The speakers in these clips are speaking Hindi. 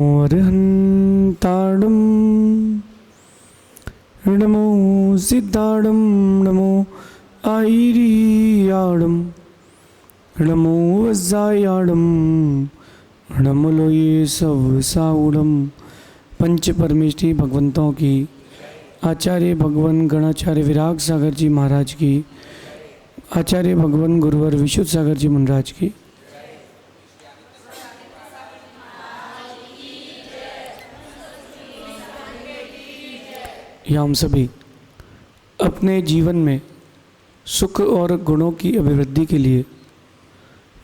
अरहन्ताडं नमो सिद्धाडं नमो आईरियाडं नमो वज्जायाडं नमो लोये सवसाउडं। पंच परमेष्ठी भगवंतों की, आचार्य भगवान गणाचार्य विराग सागर जी महाराज की, आचार्य भगवान गुरुवर विशुद्ध सागर जी महाराज की, या हम सभी अपने जीवन में सुख और गुणों की अभिवृद्धि के लिए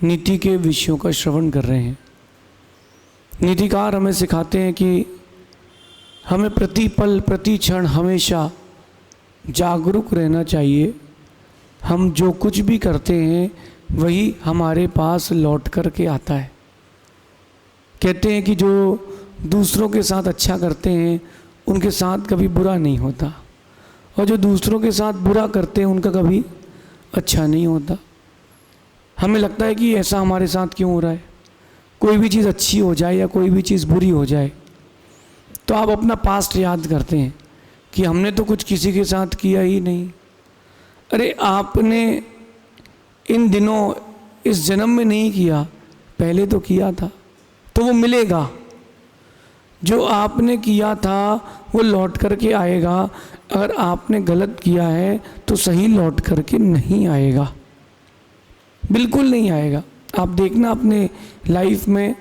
नीति के विषयों का श्रवण कर रहे हैं। नीतिकार हमें सिखाते हैं कि हमें प्रति पल प्रति क्षण हमेशा जागरूक रहना चाहिए। हम जो कुछ भी करते हैं वही हमारे पास लौट कर के आता है। कहते हैं कि जो दूसरों के साथ अच्छा करते हैं उनके साथ कभी बुरा नहीं होता, और जो दूसरों के साथ बुरा करते हैं उनका कभी अच्छा नहीं होता। हमें लगता है कि ऐसा हमारे साथ क्यों हो रहा है, कोई भी चीज़ अच्छी हो जाए या कोई भी चीज़ बुरी हो जाए तो आप अपना पास्ट याद करते हैं कि हमने तो कुछ किसी के साथ किया ही नहीं। अरे आपने इन दिनों इस जन्म में नहीं किया, पहले तो किया था, तो वो मिलेगा। जो आपने किया था वो लौट करके आएगा। अगर आपने गलत किया है तो सही लौट करके नहीं आएगा, बिल्कुल नहीं आएगा। आप देखना अपने लाइफ में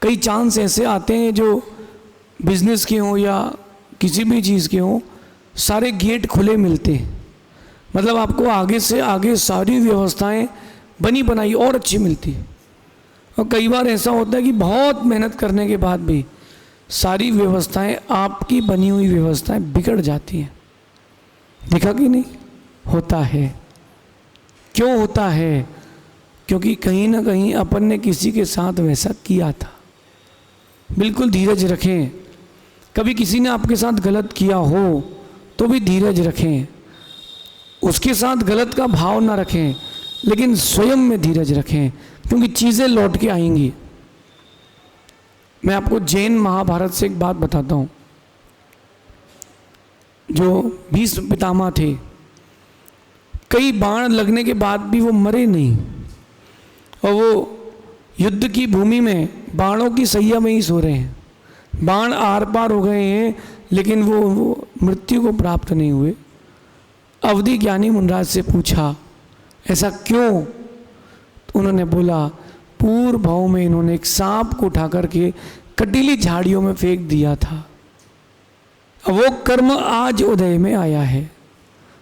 कई चांस ऐसे आते हैं जो बिजनेस के हों या किसी भी चीज़ के हों, सारे गेट खुले मिलते हैं। मतलब आपको आगे से आगे सारी व्यवस्थाएं बनी बनाई और अच्छी मिलती है। और कई बार ऐसा होता है कि बहुत मेहनत करने के बाद भी सारी व्यवस्थाएं, आपकी बनी हुई व्यवस्थाएं बिगड़ जाती हैं। देखा कि नहीं, होता है। क्यों होता है? क्योंकि कहीं ना कहीं अपन ने किसी के साथ वैसा किया था। बिल्कुल धीरज रखें। कभी किसी ने आपके साथ गलत किया हो तो भी धीरज रखें। उसके साथ गलत का भाव ना रखें, लेकिन स्वयं में धीरज रखें, क्योंकि चीज़ें लौट के आएंगी। मैं आपको जैन महाभारत से एक बात बताता हूँ। जो भीष्म पितामह थे, कई बाण लगने के बाद भी वो मरे नहीं, और वो युद्ध की भूमि में बाणों की सैया में ही सो रहे हैं। बाण आर पार हो गए हैं, लेकिन वो मृत्यु को प्राप्त नहीं हुए। अवधि ज्ञानी मुनिराज से पूछा ऐसा क्यों? उन्होंने बोला पूर्व भाव में इन्होंने एक सांप को उठा करके कटीली झाड़ियों में फेंक दिया था। वो कर्म आज उदय में आया है।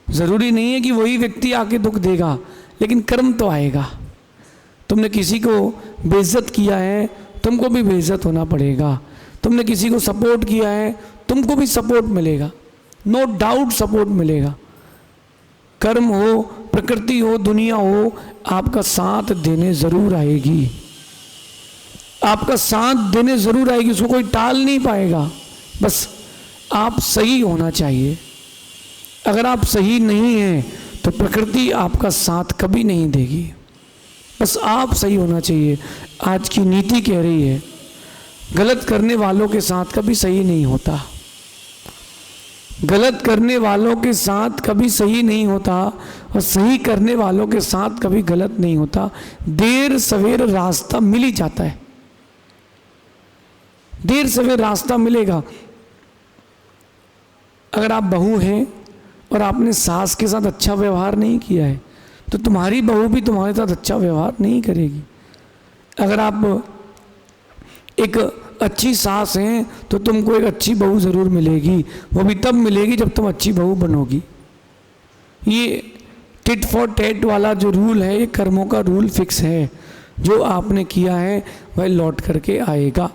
ज़रूरी नहीं है कि वही व्यक्ति आके दुख देगा, लेकिन कर्म तो आएगा। तुमने किसी को बेइज्जत किया है, तुमको भी बेइज्जत होना पड़ेगा। तुमने किसी को सपोर्ट किया है, तुमको भी सपोर्ट मिलेगा, नो डाउट सपोर्ट मिलेगा। कर्म हो, प्रकृति हो, दुनिया हो, आपका साथ देने ज़रूर आएगी। आपका साथ देने ज़रूर आएगी, उसको कोई टाल नहीं पाएगा। बस आप सही होना चाहिए। अगर आप सही नहीं हैं तो प्रकृति आपका साथ कभी नहीं देगी। बस आप सही होना चाहिए। आज की नीति कह रही है गलत करने वालों के साथ कभी सही नहीं होता। गलत करने वालों के साथ कभी सही नहीं होता, और सही करने वालों के साथ कभी गलत नहीं होता। देर सवेर रास्ता मिल ही जाता है। देर सवेर रास्ता मिलेगा। अगर आप बहू हैं और आपने सास के साथ अच्छा व्यवहार नहीं किया है, तो तुम्हारी बहू भी तुम्हारे साथ अच्छा व्यवहार नहीं करेगी। अगर आप एक अच्छी सास हैं तो तुमको एक अच्छी बहू ज़रूर मिलेगी। वो भी तब मिलेगी जब तुम अच्छी बहू बनोगी। ये टिट फॉर टैट वाला जो रूल है, ये कर्मों का रूल फिक्स है। जो आपने किया है वह लौट करके आएगा।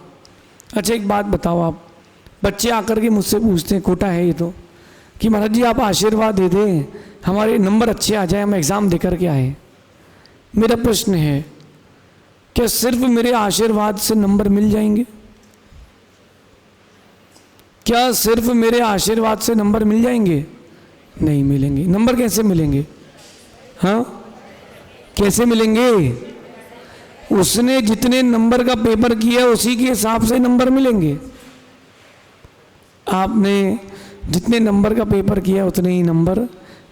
अच्छा एक बात बताओ, आप बच्चे आकर के मुझसे पूछते हैं, कोटा है ये तो, कि महाराज जी आप आशीर्वाद दे दें, हमारे नंबर अच्छे आ जाए, हम एग्ज़ाम दे करके आए। मेरा प्रश्न है, क्या सिर्फ मेरे आशीर्वाद से नंबर मिल जाएंगे? क्या सिर्फ मेरे आशीर्वाद से नंबर मिल जाएंगे? नहीं मिलेंगे। नंबर कैसे मिलेंगे? हाँ, कैसे मिलेंगे? उसने जितने नंबर का पेपर किया उसी के हिसाब से नंबर मिलेंगे। आपने जितने नंबर का पेपर किया उतने ही नंबर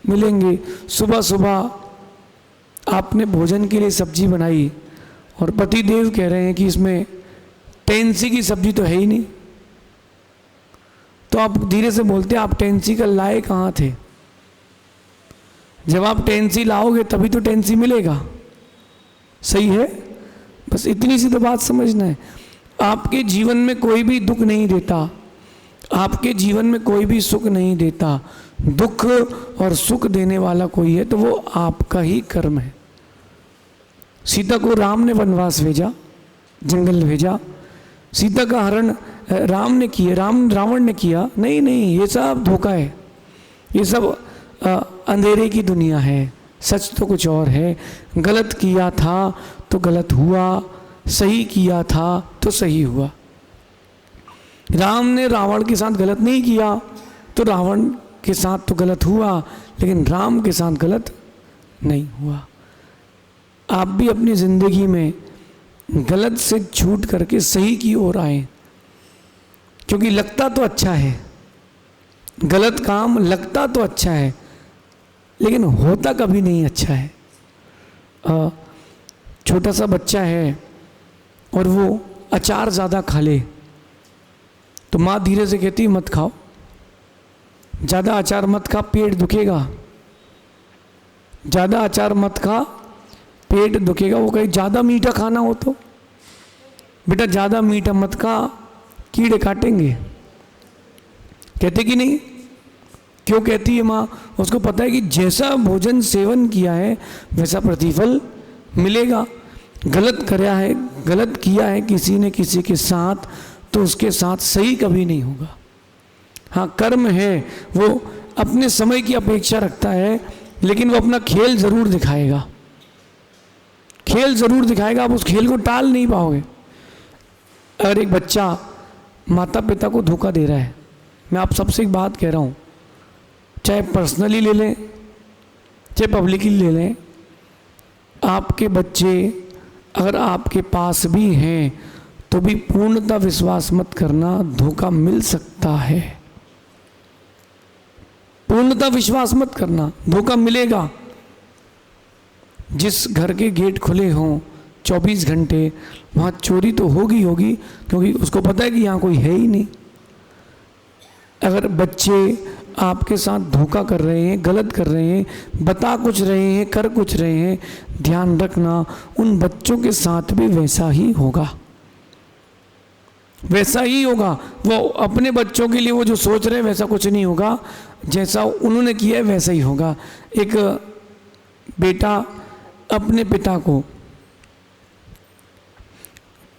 मिलेंगे। सुबह सुबह आपने भोजन के लिए सब्जी बनाई और पति देव कह रहे हैं कि इसमें टेंसी की सब्जी तो है ही नहीं, तो आप धीरे से बोलते आप टेंसी का लाए कहाँ थे? जब आप टेंसी लाओगे तभी तो टेंसी मिलेगा। सही है? बस इतनी सी तो बात समझना है। आपके जीवन में कोई भी दुख नहीं देता, आपके जीवन में कोई भी सुख नहीं देता। दुख और सुख देने वाला कोई है तो वो आपका ही कर्म है। सीता को राम ने वनवास भेजा, जंगल भेजा। सीता का हरण राम ने किया, रावण ने किया? नहीं नहीं, ये सब धोखा है, ये सब अंधेरे की दुनिया है। सच तो कुछ और है। गलत किया था तो गलत हुआ, सही किया था तो सही हुआ। राम ने रावण के साथ गलत नहीं किया तो रावण के साथ तो गलत हुआ, लेकिन राम के साथ गलत नहीं हुआ। आप भी अपनी ज़िंदगी में गलत से छूट करके सही की ओर आए, क्योंकि लगता तो अच्छा है, गलत काम लगता तो अच्छा है, लेकिन होता कभी नहीं अच्छा है। छोटा सा बच्चा है और वो अचार ज़्यादा खा ले तो माँ धीरे से कहती मत खाओ, ज़्यादा अचार मत खा, पेट दुखेगा। ज़्यादा अचार मत खा, पेट दुखेगा। वो कहे ज़्यादा मीठा खाना हो तो बेटा ज़्यादा मीठा मत खा, कीड़े काटेंगे। कहते कि नहीं? क्यों कहती है माँ? उसको पता है कि जैसा भोजन सेवन किया है वैसा प्रतिफल मिलेगा। गलत किया है किसी ने किसी के साथ तो उसके साथ सही कभी नहीं होगा। हाँ, कर्म है, वो अपने समय की अपेक्षा रखता है, लेकिन वो अपना खेल ज़रूर दिखाएगा। खेल ज़रूर दिखाएगा, आप उस खेल को टाल नहीं पाओगे। अगर एक बच्चा माता पिता को धोखा दे रहा है, मैं आप सबसे एक बात कह रहा हूँ, चाहे पर्सनली ले लें चाहे पब्लिकली ले लें, आपके बच्चे अगर आपके पास भी हैं तो भी पूर्णतः विश्वास मत करना, धोखा मिल सकता है। पूर्णतः विश्वास मत करना, धोखा मिलेगा। जिस घर के गेट खुले हों 24 घंटे, वहाँ चोरी तो होगी, क्योंकि उसको पता है कि यहाँ कोई है ही नहीं। अगर बच्चे आपके साथ धोखा कर रहे हैं, गलत कर रहे हैं, बता कुछ रहे हैं, कर कुछ रहे हैं, ध्यान रखना उन बच्चों के साथ भी वैसा ही होगा। वैसा ही होगा। वो अपने बच्चों के लिए वो जो सोच रहे हैं वैसा कुछ नहीं होगा, जैसा उन्होंने किया है वैसा ही होगा। एक बेटा अपने पिता को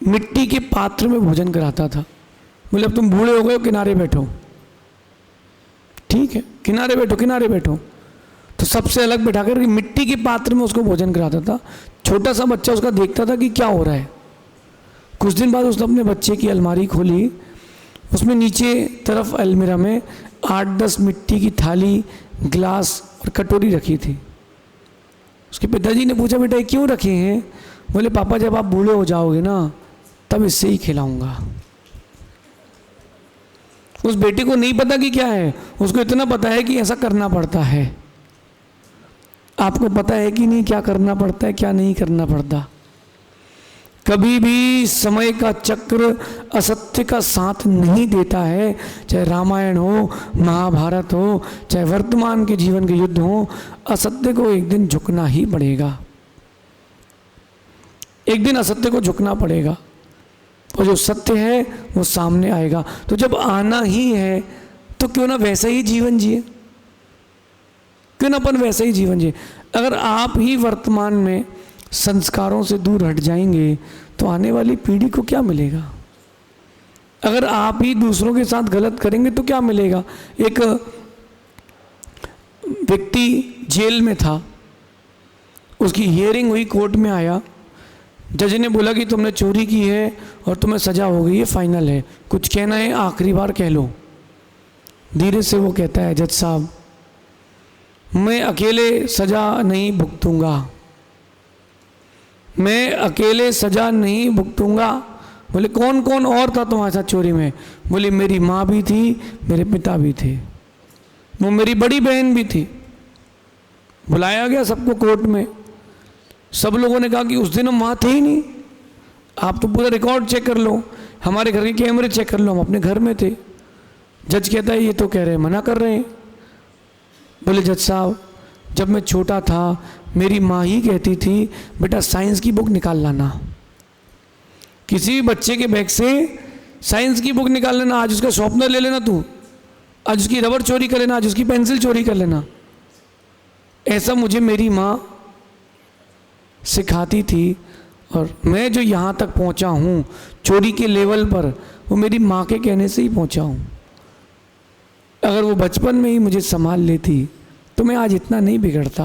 मिट्टी के पात्र में भोजन कराता था। बोले अब तुम बूढ़े हो गए हो, किनारे बैठो। ठीक है, किनारे बैठो। तो सबसे अलग बैठा कर मिट्टी के पात्र में उसको भोजन कराता था। छोटा सा बच्चा उसका देखता था कि क्या हो रहा है। कुछ दिन बाद उसने अपने बच्चे की अलमारी खोली, उसमें नीचे तरफ अलमीरा में 8-10 मिट्टी की थाली, गिलास और कटोरी रखी थी। उसके पिताजी ने पूछा बेटा ये क्यों रखे हैं? बोले पापा जब आप बूढ़े हो जाओगे ना तब इससे ही खिलाऊंगा। उस बेटे को नहीं पता कि क्या है, उसको इतना पता है कि ऐसा करना पड़ता है। आपको पता है कि नहीं क्या करना पड़ता है, क्या नहीं करना पड़ता? कभी भी समय का चक्र असत्य का साथ नहीं देता है। चाहे रामायण हो, महाभारत हो, चाहे वर्तमान के जीवन के युद्ध हो, असत्य को एक दिन झुकना ही पड़ेगा। एक दिन असत्य को झुकना पड़ेगा और जो सत्य है वो सामने आएगा। तो जब आना ही है तो क्यों ना वैसा ही जीवन जिए, क्यों ना अपन वैसा ही जीवन जिए। अगर आप ही वर्तमान में संस्कारों से दूर हट जाएंगे तो आने वाली पीढ़ी को क्या मिलेगा? अगर आप ही दूसरों के साथ गलत करेंगे तो क्या मिलेगा? एक व्यक्ति जेल में था, उसकी हियरिंग हुई, कोर्ट में आया, जज ने बोला कि तुमने चोरी की है और तुम्हें सजा हो गई है, फाइनल है, कुछ कहना है आखिरी बार कह लो। धीरे से वो कहता है जज साहब मैं अकेले सजा नहीं भुगतूंगा, मैं अकेले सजा नहीं भुगतूंगा। बोले कौन कौन और था तुम्हारे साथ चोरी में? बोले मेरी माँ भी थी, मेरे पिता भी थे, वो मेरी बड़ी बहन भी थी। बुलाया गया सबको कोर्ट में। सब लोगों ने कहा कि उस दिन हम वहाँ थे ही नहीं, आप तो पूरा रिकॉर्ड चेक कर लो, हमारे घर के कैमरे चेक कर लो, हम अपने घर में थे। जज कहता है ये तो कह रहे हैं, मना कर रहे हैं। बोले जज साहब, जब मैं छोटा था मेरी माँ ही कहती थी बेटा साइंस की बुक निकाल लाना। किसी भी बच्चे के बैग से साइंस की बुक निकाल लेना, आज उसका शॉर्पनर ले लेना तू, आज उसकी रबर चोरी कर लेना, आज उसकी पेंसिल चोरी कर लेना। ऐसा मुझे मेरी माँ सिखाती थी और मैं जो यहाँ तक पहुँचा हूँ चोरी के लेवल पर, वो मेरी माँ के कहने से ही पहुँचा हूँ। अगर वो बचपन में ही मुझे संभाल लेती तो मैं आज इतना नहीं बिगड़ता।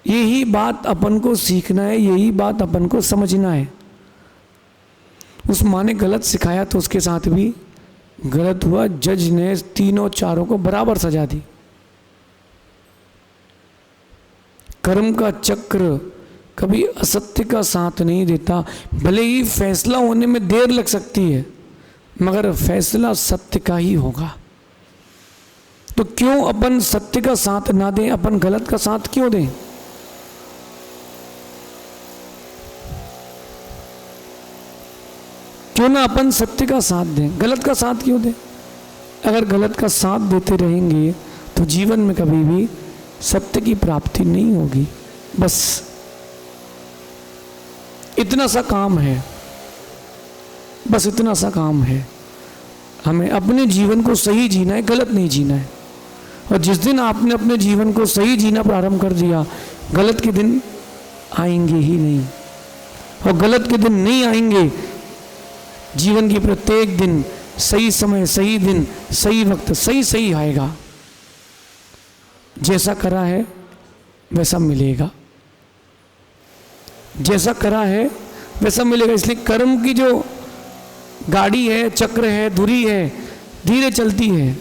यही बात अपन को सीखना है, यही बात अपन को समझना है। उस माँ ने गलत सिखाया तो उसके साथ भी गलत हुआ। जज ने तीनों चारों को बराबर सजा दी। कर्म का चक्र कभी असत्य का साथ नहीं देता। भले ही फैसला होने में देर लग सकती है मगर फैसला सत्य का ही होगा। तो क्यों अपन सत्य का साथ ना दें, अपन गलत का साथ क्यों दें? क्यों ना अपन सत्य का साथ दें, गलत का साथ क्यों दें? अगर गलत का साथ देते रहेंगे तो जीवन में कभी भी सत्य की प्राप्ति नहीं होगी। बस इतना सा काम है, बस इतना सा काम है। हमें अपने जीवन को सही जीना है, गलत नहीं जीना है। और जिस दिन आपने अपने जीवन को सही जीना प्रारंभ कर दिया, गलत के दिन आएंगे ही नहीं। और गलत के दिन नहीं आएंगे। जीवन की प्रत्येक दिन सही समय, सही दिन, सही वक्त, सही सही आएगा। जैसा करा है वैसा मिलेगा, जैसा करा है वैसा मिलेगा। इसलिए कर्म की जो गाड़ी है, चक्र है, धुरी है, धीरे चलती है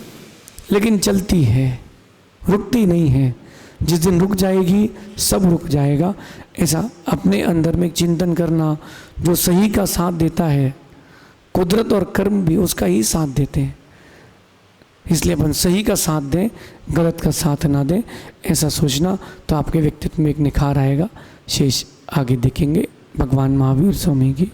लेकिन चलती है, रुकती नहीं है। जिस दिन रुक जाएगी सब रुक जाएगा। ऐसा अपने अंदर में चिंतन करना, जो सही का साथ देता है, कुदरत और कर्म भी उसका ही साथ देते हैं। इसलिए अपन सही का साथ दें, गलत का साथ ना दें। ऐसा सोचना तो आपके व्यक्तित्व में एक निखार आएगा। शेष आगे देखेंगे। भगवान महावीर स्वामी की